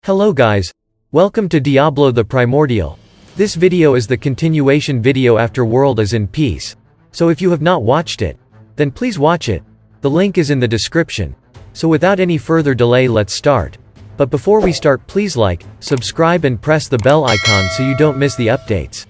Hello guys. Welcome to Diablo the Primordial. This video is the continuation video after World is in Peace. So if you have not watched it, then please watch it. The link is in the description. So without any further delay, let's start. But before we start, please like, subscribe and press the bell icon so you don't miss the updates.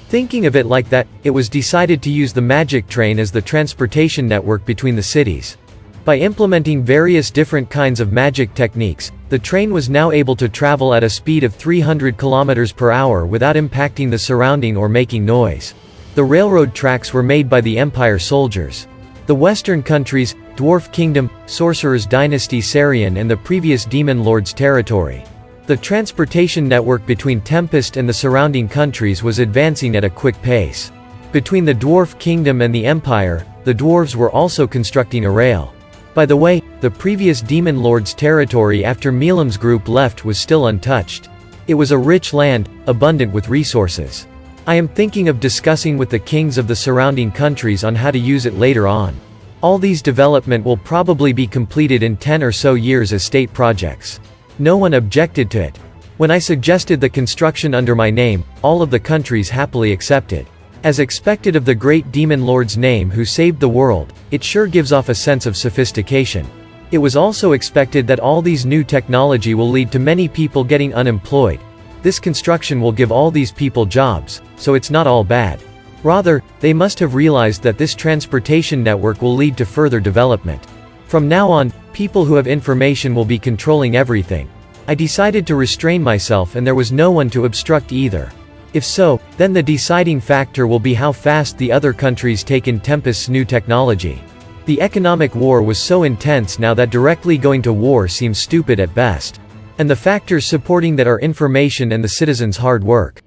Thinking of it like that, it was decided to use the magic train as the transportation network between the cities. By implementing various different kinds of magic techniques, the train was now able to travel at a speed of 300 km per hour without impacting the surrounding or making noise. The railroad tracks were made by the Empire soldiers. The Western countries, Dwarf Kingdom, Sorcerer's Dynasty Sarian and the previous Demon Lord's territory. The transportation network between Tempest and the surrounding countries was advancing at a quick pace. Between the Dwarf Kingdom and the Empire, the dwarves were also constructing a rail. By the way, the previous Demon Lord's territory after Milam's group left was still untouched. It was a rich land, abundant with resources. I am thinking of discussing with the kings of the surrounding countries on how to use it later on. All these development will probably be completed in 10 or so years as state projects. No one objected to it. When I suggested the construction under my name, all of the countries happily accepted. As expected of the great Demon Lord's name who saved the world, it sure gives off a sense of sophistication. It was also expected that all these new technology will lead to many people getting unemployed. This construction will give all these people jobs, so it's not all bad. Rather, they must have realized that this transportation network will lead to further development. From now on, people who have information will be controlling everything. I decided to restrain myself and there was no one to obstruct either. If so, then the deciding factor will be how fast the other countries take in Tempest's new technology. The economic war was so intense now that directly going to war seems stupid at best. And the factors supporting that are information and the citizens' hard work.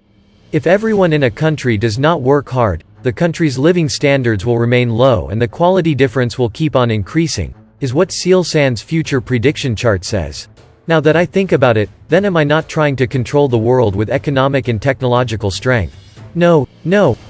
If everyone in a country does not work hard, the country's living standards will remain low and the quality difference will keep on increasing, is what Seal Sand's future prediction chart says. Now that I think about it, then am I not trying to control the world with economic and technological strength? No,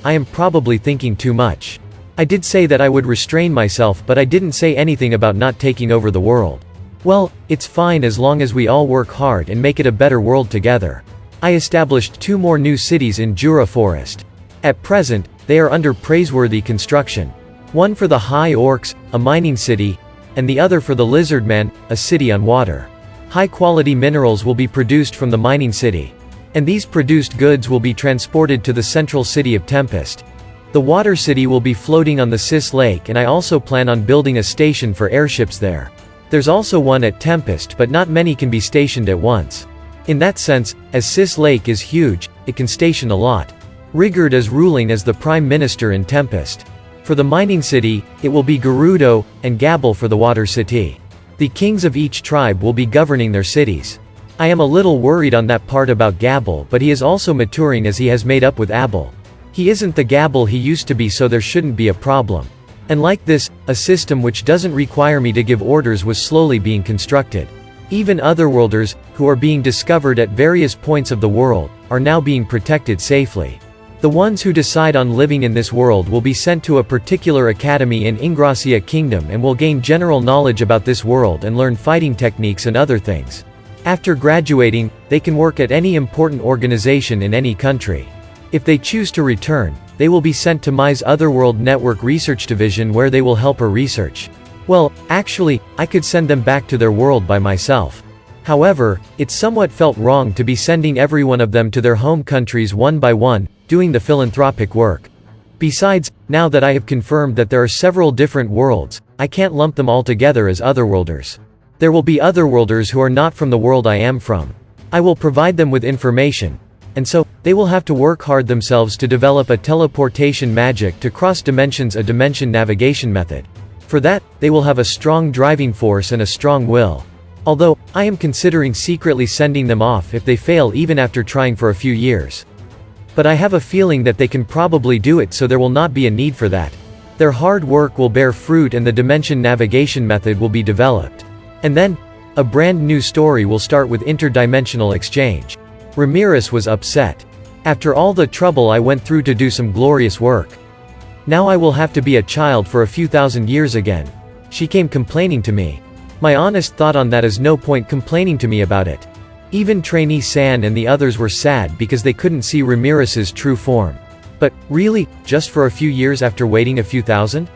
I am probably thinking too much. I did say that I would restrain myself, but I didn't say anything about not taking over the world. Well, it's fine as long as we all work hard and make it a better world together. I established 2 more new cities in Jura Forest. At present, they are under praiseworthy construction. One for the High Orcs, a mining city, and the other for the Lizardman, a city on water. High-quality minerals will be produced from the mining city. And these produced goods will be transported to the central city of Tempest. The water city will be floating on the Sis Lake and I also plan on building a station for airships there. There's also one at Tempest but not many can be stationed at once. In that sense, as Sis Lake is huge, it can station a lot. Rigurd is ruling as the Prime Minister in Tempest. For the mining city, it will be Gerudo, and Gabble for the water city. The kings of each tribe will be governing their cities. I am a little worried on that part about Gabble, but he is also maturing as he has made up with Abel. He isn't the Gabble he used to be, so there shouldn't be a problem. And like this, a system which doesn't require me to give orders was slowly being constructed. Even otherworlders, who are being discovered at various points of the world, are now being protected safely. The ones who decide on living in this world will be sent to a particular academy in Ingracia Kingdom and will gain general knowledge about this world and learn fighting techniques and other things. After graduating, they can work at any important organization in any country. If they choose to return, they will be sent to Mai's Otherworld Network Research Division where they will help her research. Well, actually, I could send them back to their world by myself. However, it somewhat felt wrong to be sending every one of them to their home countries one by one, doing the philanthropic work. Besides, now that I have confirmed that there are several different worlds, I can't lump them all together as otherworlders. There will be otherworlders who are not from the world I am from. I will provide them with information, and so, they will have to work hard themselves to develop a teleportation magic to cross dimensions, a dimension navigation method. For that, they will have a strong driving force and a strong will. Although, I am considering secretly sending them off if they fail even after trying for a few years. But I have a feeling that they can probably do it, so there will not be a need for that. Their hard work will bear fruit and the dimension navigation method will be developed. And then, a brand new story will start with interdimensional exchange. Ramirez was upset. After all the trouble I went through to do some glorious work. Now I will have to be a child for a few thousand years again. She came complaining to me. My honest thought on that is no point complaining to me about it. Even trainee San and the others were sad because they couldn't see Ramirez's true form. But, really, just for a few years after waiting a few thousand?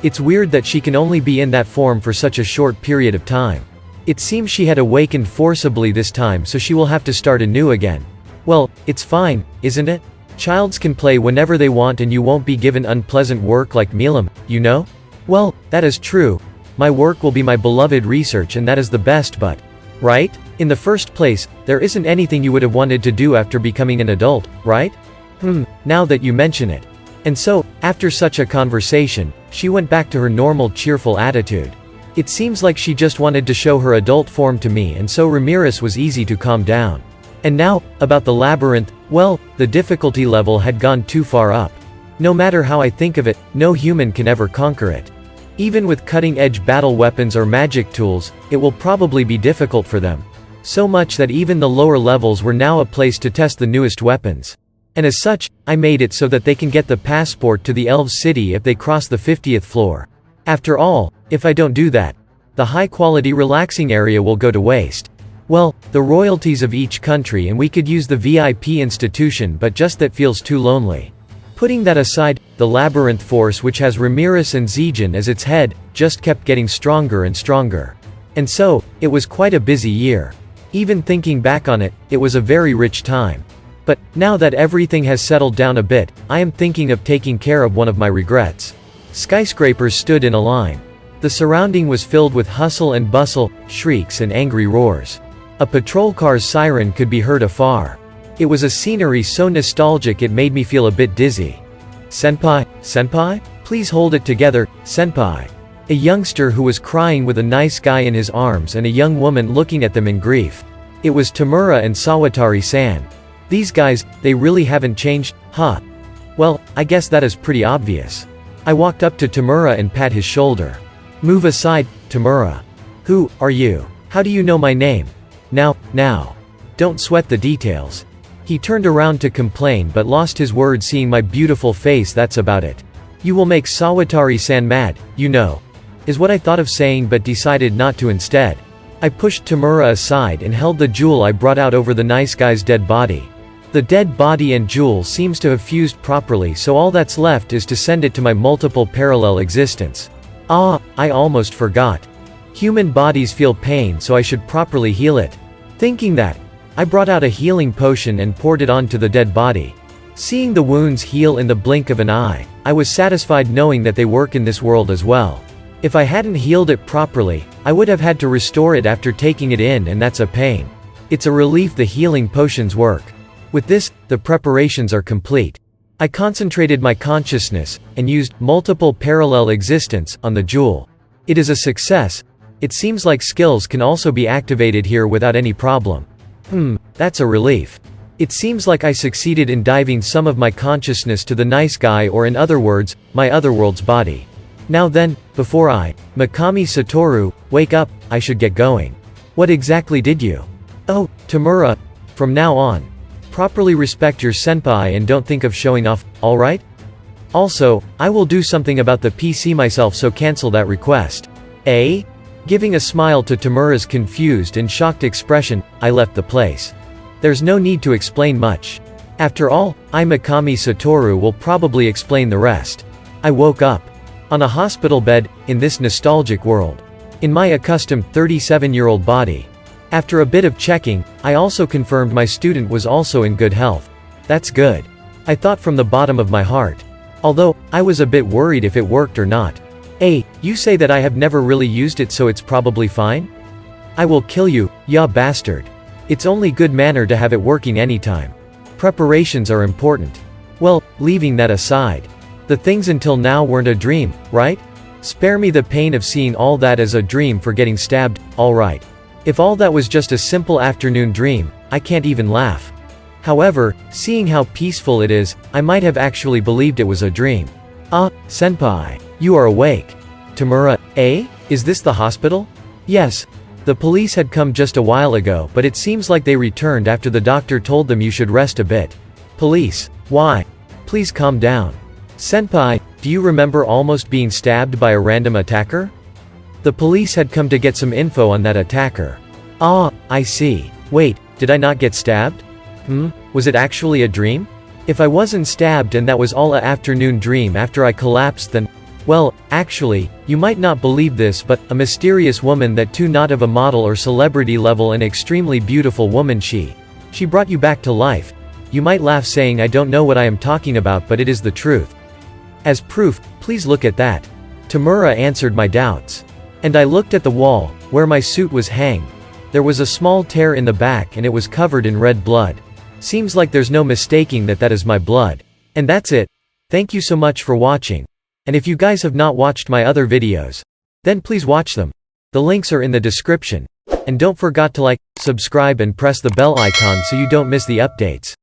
It's weird that she can only be in that form for such a short period of time. It seems she had awakened forcibly this time, so she will have to start anew again. Well, it's fine, isn't it? Childs can play whenever they want and you won't be given unpleasant work like Milam, you know? Well, that is true. My work will be my beloved research and that is the best, but… right? In the first place, there isn't anything you would have wanted to do after becoming an adult, right? Now that you mention it. And so, after such a conversation, she went back to her normal cheerful attitude. It seems like she just wanted to show her adult form to me, and so Ramirez was easy to calm down. And now, about the labyrinth, well, the difficulty level had gone too far up. No matter how I think of it, no human can ever conquer it. Even with cutting-edge battle weapons or magic tools, it will probably be difficult for them. So much that even the lower levels were now a place to test the newest weapons. And as such, I made it so that they can get the passport to the Elves' City if they cross the 50th floor. After all, if I don't do that, the high-quality relaxing area will go to waste. Well, the royalties of each country and we could use the VIP institution, but just that feels too lonely. Putting that aside, the Labyrinth Force, which has Ramirez and Zijin as its head, just kept getting stronger and stronger. And so, it was quite a busy year. Even thinking back on it, it was a very rich time. But, now that everything has settled down a bit, I am thinking of taking care of one of my regrets. Skyscrapers stood in a line. The surrounding was filled with hustle and bustle, shrieks and angry roars. A patrol car's siren could be heard afar. It was a scenery so nostalgic it made me feel a bit dizzy. Senpai? Please hold it together, senpai. A youngster who was crying with a nice guy in his arms and a young woman looking at them in grief. It was Tamura and Sawatari-san. These guys, they really haven't changed, huh? Well, I guess that is pretty obvious. I walked up to Tamura and pat his shoulder. Move aside, Tamura. Who are you? How do you know my name? Now. Don't sweat the details. He turned around to complain but lost his words seeing my beautiful face. That's about it. You will make Sawatari-san mad, you know. Is what I thought of saying but decided not to instead. I pushed Tamura aside and held the jewel I brought out over the nice guy's dead body. The dead body and jewel seems to have fused properly, so all that's left is to send it to my multiple parallel existence. Ah, I almost forgot. Human bodies feel pain, so I should properly heal it. Thinking that, I brought out a healing potion and poured it onto the dead body. Seeing the wounds heal in the blink of an eye, I was satisfied knowing that they work in this world as well. If I hadn't healed it properly, I would have had to restore it after taking it in, and that's a pain. It's a relief the healing potions work. With this, the preparations are complete. I concentrated my consciousness, and used multiple parallel existence on the jewel. It is a success. It seems like skills can also be activated here without any problem. That's a relief. It seems like I succeeded in diving some of my consciousness to the nice guy, or in other words, my otherworld's body. Now then, before I, Mikami Satoru, wake up, I should get going. What exactly did you? Oh, Tamura. From now on, properly respect your senpai and don't think of showing off, alright? Also, I will do something about the PC myself, so cancel that request. Eh? Giving a smile to Tamura's confused and shocked expression, I left the place. There's no need to explain much. After all, I Mikami Satoru will probably explain the rest. I woke up on a hospital bed, in this nostalgic world. In my accustomed 37-year-old body. After a bit of checking, I also confirmed my student was also in good health. That's good. I thought from the bottom of my heart. Although, I was a bit worried if it worked or not. Hey, you say that I have never really used it, so it's probably fine? I will kill you, ya bastard. It's only good manner to have it working anytime. Preparations are important. Well, leaving that aside. The things until now weren't a dream, right? Spare me the pain of seeing all that as a dream for getting stabbed, alright. If all that was just a simple afternoon dream, I can't even laugh. However, seeing how peaceful it is, I might have actually believed it was a dream. Ah, senpai. You are awake. Tamura, eh? Is this the hospital? Yes. The police had come just a while ago, but it seems like they returned after the doctor told them you should rest a bit. Police? Why? Please calm down. Senpai, do you remember almost being stabbed by a random attacker? The police had come to get some info on that attacker. Ah, I see. Wait, did I not get stabbed? Was it actually a dream? If I wasn't stabbed and that was all a afternoon dream after I collapsed, then, well, actually, you might not believe this, but a mysterious woman that too not of a model or celebrity level, an extremely beautiful woman, she brought you back to life. You might laugh saying I don't know what I am talking about, but it is the truth. As proof, please look at that. Tamura answered my doubts. And I looked at the wall, where my suit was hanged. There was a small tear in the back and it was covered in red blood. Seems like there's no mistaking that that is my blood. And that's it. Thank you so much for watching. And if you guys have not watched my other videos, then please watch them. The links are in the description. And don't forget to like, subscribe and press the bell icon so you don't miss the updates.